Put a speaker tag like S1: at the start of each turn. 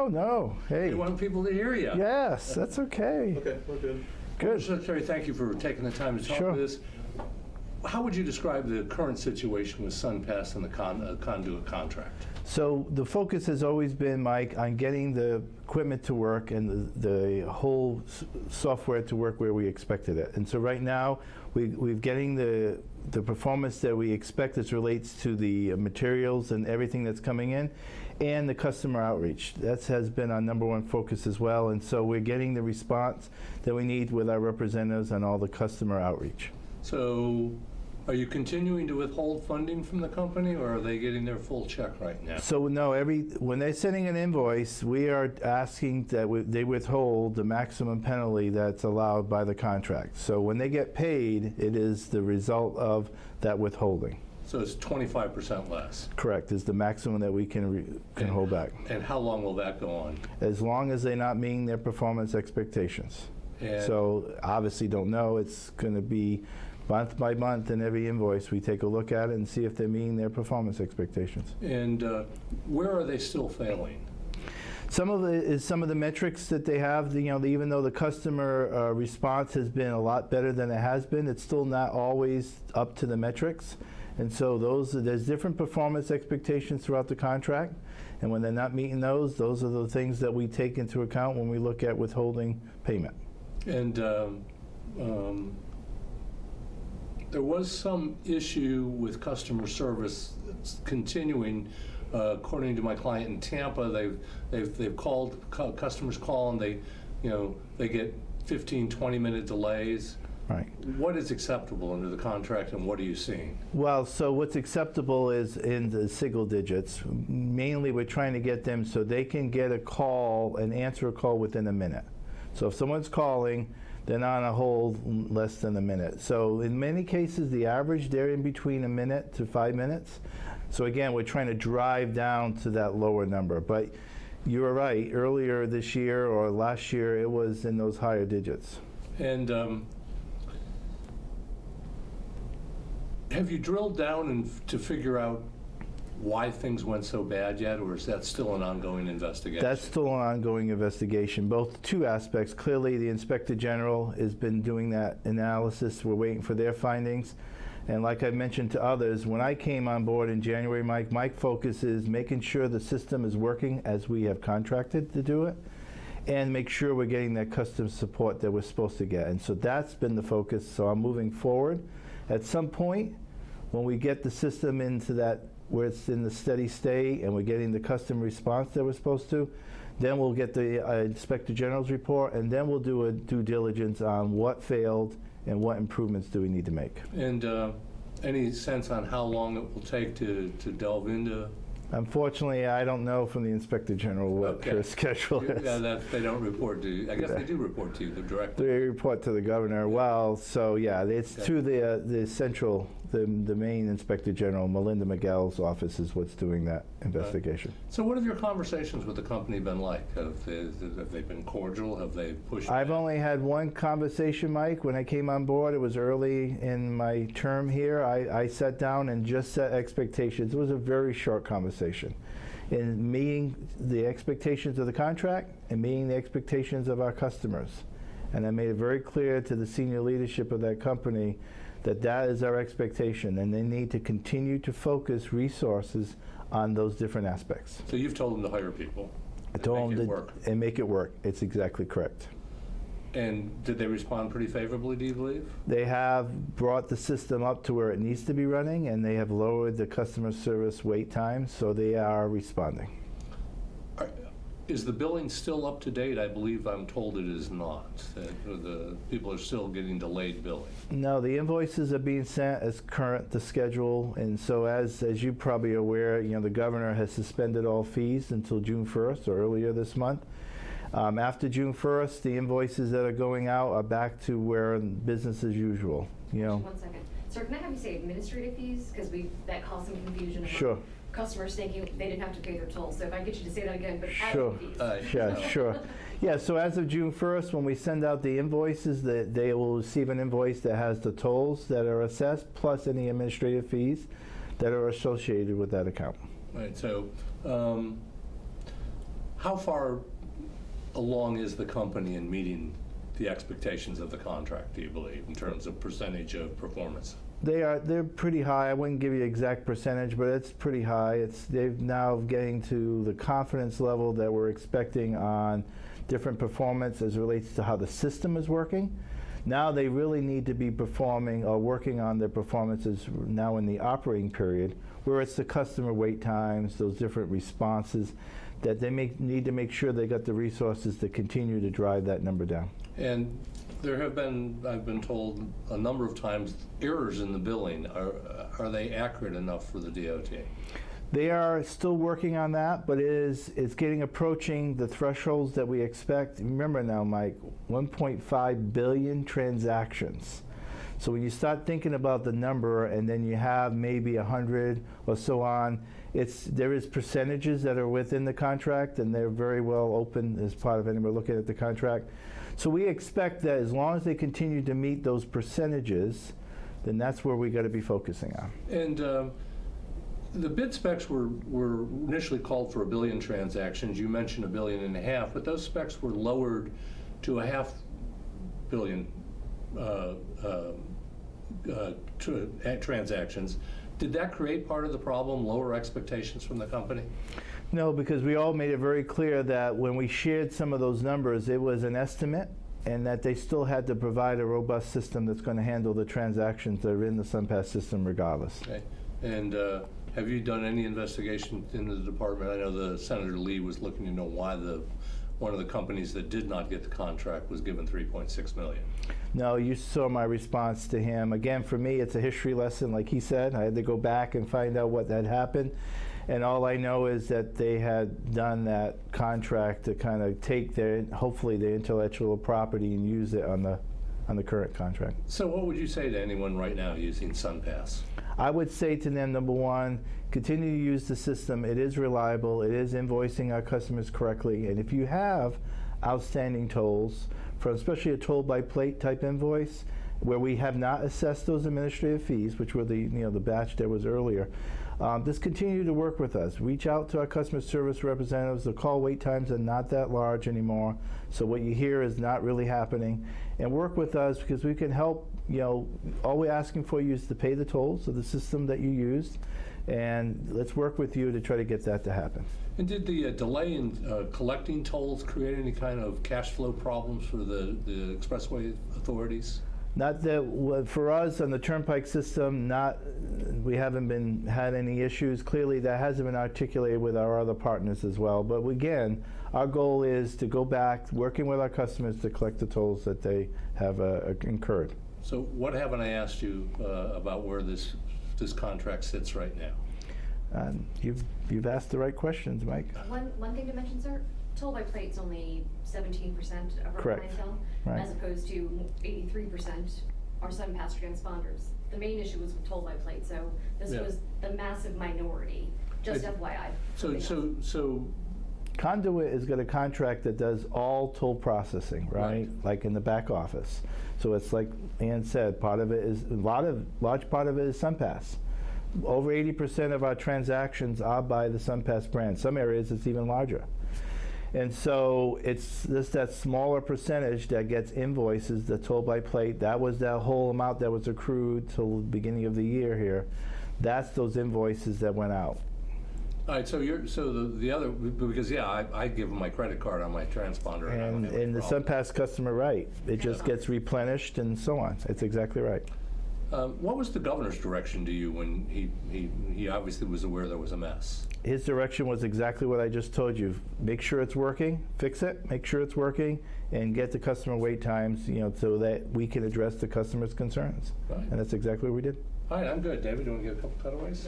S1: no. Hey.
S2: We want people to hear you.
S1: Yes, that's okay.
S3: Okay, we're good.
S1: Good.
S2: Secretary, thank you for taking the time to talk
S1: Sure.
S2: to us. How would you describe the current situation with SunPass and the conduit contract?
S1: So the focus has always been, Mike, on getting the equipment to work and the whole software to work where we expected it. And so right now, we're getting the performance that we expect as relates to the materials and everything that's coming in, and the customer outreach. That has been our number one focus as well. And so we're getting the response that we need with our representatives on all the customer outreach.
S2: So are you continuing to withhold funding from the company, or are they getting their full check right now?
S1: So no, when they're sending an invoice, we are asking that they withhold the maximum penalty that's allowed by the contract. So when they get paid, it is the result of that withholding.
S2: So it's 25% less.
S1: Correct, is the maximum that we can hold back.
S2: And how long will that go on?
S1: As long as they're not meeting their performance expectations.
S2: And
S1: So obviously don't know, it's going to be month by month, in every invoice we take a look at it and see if they're meeting their performance expectations.
S2: And where are they still failing?
S1: Some of it is some of the metrics that they have. Even though the customer response has been a lot better than it has been, it's still not always up to the metrics. And so there's different performance expectations throughout the contract. And when they're not meeting those are the things that we take into account when we look at withholding payment.
S2: And there was some issue with customer service continuing. According to my client in Tampa, they've called, customers call, and they get 15-20 minute delays.
S1: Right.
S2: What is acceptable under the contract, and what are you seeing?
S1: Well, so what's acceptable is in the single digits. Mainly we're trying to get them so they can get a call and answer a call within a minute. So if someone's calling, they're not on a hold less than a minute. So in many cases, the average, they're in between a minute to 5 minutes. So again, we're trying to drive down to that lower number. But you were right, earlier this year or last year, it was in those higher digits.
S2: And have you drilled down to figure out why things went so bad yet, or is that still an ongoing investigation?
S1: That's still an ongoing investigation. Both two aspects. Clearly, the Inspector General has been doing that analysis. We're waiting for their findings. And like I mentioned to others, when I came on board in January, my focus is making sure the system is working as we have contracted to do it, and make sure we're getting that customer support that we're supposed to get. And so that's been the focus. So I'm moving forward. At some point, when we get the system into that where it's in the steady state and we're getting the customer response that we're supposed to, then we'll get the Inspector General's report, and then we'll do a due diligence on what failed and what improvements do we need to make.
S2: And any sense on how long it will take to delve into?
S1: Unfortunately, I don't know from the Inspector General what her schedule is.
S2: Yeah, they don't report to you. I guess they do report to you, the director.
S1: They report to the governor. Well, so yeah, it's through the central, the main Inspector General, Melinda Miguel's office is what's doing that investigation.
S2: So what have your conversations with the company been like? Have they been cordial? Have they pushed
S1: I've
S2: back?
S1: only had one conversation, Mike. When I came on board, it was early in my term here. I sat down and just set expectations. It was a very short conversation. In meeting the expectations of the contract and meeting the expectations of our customers. And I made it very clear to the senior leadership of that company that that is our expectation, and they need to continue to focus resources on those different aspects.
S2: So you've told them to hire people
S1: I told
S2: make
S1: them
S2: it work.
S1: And make it work. It's exactly correct.
S2: And did they respond pretty favorably, do you believe?
S1: They have brought the system up to where it needs to be running, and they have lowered the customer service wait times, so they are responding.
S2: Is the billing still up to date? I believe I'm told it is not. That the people are still getting delayed billing.
S1: No, the invoices are being sent as current to schedule, and so as you probably are aware, the governor has suspended all fees until June 1st or earlier this month. After June 1st, the invoices that are going out are back to where business as usual.
S4: One second. Sir, can I have you say administrative fees? Because that caused some confusion among
S1: Sure.
S4: customers thinking they didn't have to pay their tolls. So if I get you to say that again, but
S1: Sure.
S4: admin fees.
S1: Yeah, sure. Yeah, so as of June 1st, when we send out the invoices, they will receive an invoice that has the tolls that are assessed, plus any administrative fees that are associated with that account.
S2: Right, so How far along is the company in meeting the expectations of the contract, do you believe, in terms of percentage of performance?
S1: They're pretty high. I wouldn't give you exact percentage, but it's pretty high. They're now getting to the confidence level that we're expecting on different performance as it relates to how the system is working. Now they really need to be performing or working on their performances now in the operating period, where it's the customer wait times, those different responses, that they need to make sure they got the resources to continue to drive that number down.
S2: And there have been, I've been told a number of times, errors in the billing. Are they accurate enough for the DOT?
S1: They are still working on that, but it's getting approaching the thresholds that we expect. Remember now, Mike, 1.5 billion transactions. So when you start thinking about the number and then you have maybe 100 or so on, there is percentages that are within the contract, and they're very well open as part of anybody looking at the contract. So we expect that as long as they continue to meet those percentages, then that's where we got to be focusing on.
S2: And the bid specs were initially called for 1 billion transactions. You mentioned 1.5 billion, but those specs were lowered to 0.5 billion transactions. Did that create part of the problem, lower expectations from the company?
S1: No, because we all made it very clear that when we shared some of those numbers, it was an estimate, and that they still had to provide a robust system that's going to handle the transactions that are in the SunPass system regardless.
S2: Okay. And have you done any investigation in the department? I know the Senator Lee was looking to know why one of the companies that did not get the contract was given $3.6 million.
S1: No, you saw my response to him. Again, for me, it's a history lesson, like he said. I had to go back and find out what had happened. And all I know is that they had done that contract to kind of take hopefully their intellectual property and use it on the current contract.
S2: So what would you say to anyone right now using SunPass?
S1: I would say to them, number one, continue to use the system. It is reliable. It is invoicing our customers correctly. And if you have outstanding tolls, from especially a toll by plate type invoice, where we have not assessed those administrative fees, which were the batch that was earlier, just continue to work with us. Reach out to our customer service representatives. The call wait times are not that large anymore, so what you hear is not really happening. And work with us, because we can help. All we're asking for you is to pay the tolls of the system that you used, and let's work with you to try to get that to happen.
S2: And did the delay in collecting tolls create any kind of cash flow problems for the expressway authorities?
S1: Not that, for us on the Turnpike system, we haven't had any issues. Clearly, that hasn't been articulated with our other partners as well. But again, our goal is to go back, working with our customers to collect the tolls that they have incurred.
S2: So what haven't I asked you about where this contract sits right now?
S1: You've asked the right questions, Mike.
S4: One thing to mention, sir, toll by plate's only 17% of our
S1: Correct.
S4: clientele,
S1: Right.
S4: as opposed to 83% are SunPass transponders. The main issue was with toll by plate, so this
S2: Yeah.
S4: was the massive minority, just FYI.
S2: So
S1: Conduit has got a contract that does all toll processing, right? Like in the back office. So it's like Ann said, part of it is large part of it is SunPass. Over 80% of our transactions are by the SunPass brand. Some areas it's even larger. And so it's just that smaller percentage that gets invoices, the toll by plate. That was that whole amount that was accrued till the beginning of the year here. That's those invoices that went out.
S2: all right, so the other, because I give them my credit card on my transponder. I don't have any
S1: And the
S2: problem.
S1: SunPass customer, right. It just gets replenished and so on. It's exactly right.
S2: What was the governor's direction to you when he obviously was aware there was a mess?
S1: His direction was exactly what I just told you. Make sure it's working, fix it, make sure it's working, and get the customer wait times, so that we can address the customer's concerns.
S2: Right.
S1: And that's exactly what we did.
S2: All right, I'm good. David, do you want to get a couple cutaways?